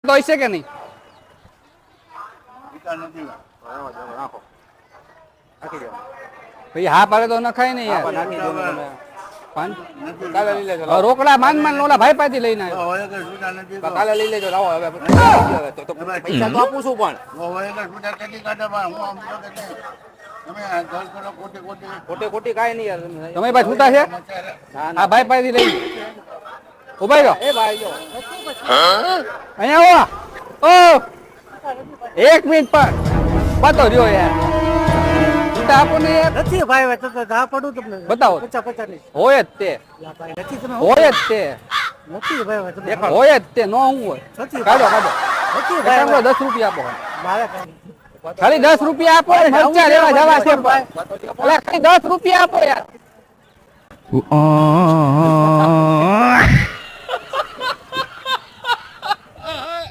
તો હશે કે નહીં? ભાઈ હા પાડે તો નખાય ને યાર. રોકડા માંગ ઓલા ભાઈ પાસેથી લઈને આવ્યો. કાલે લઈ લેજો લાવો હવે પૈસા તો આપું છું પણ ખોટી ખોટી કાંઈ નહીં યાર તમે ભાઈ છૂટા છે? હા ભાઈ પાસેથી લઈ ઉભા રહ્યો. એ ભાઈ જો અહીંયા આવો. ઓ 1 મિનિટ પર બતો રહ્યો યાર. છૂટા આપો ને યાર. નથી ભાઈ તો ઘા પડું તમને બતાવો. 50 ની હોય જ તે, ભાઈ નથી તમે હોય જ તે, નથી ભાઈ તમે હોય જ તે, નો હું હોય. નથી કાઢો કાઢો. નથી એકાંગો ભાઈ 10 રૂપિયા આપો. મારે ખાલી 10 રૂપિયા આપો. મરચા લેવા જવા છે ભાઈ. ખાલી 10 રૂપિયા આપો યાર.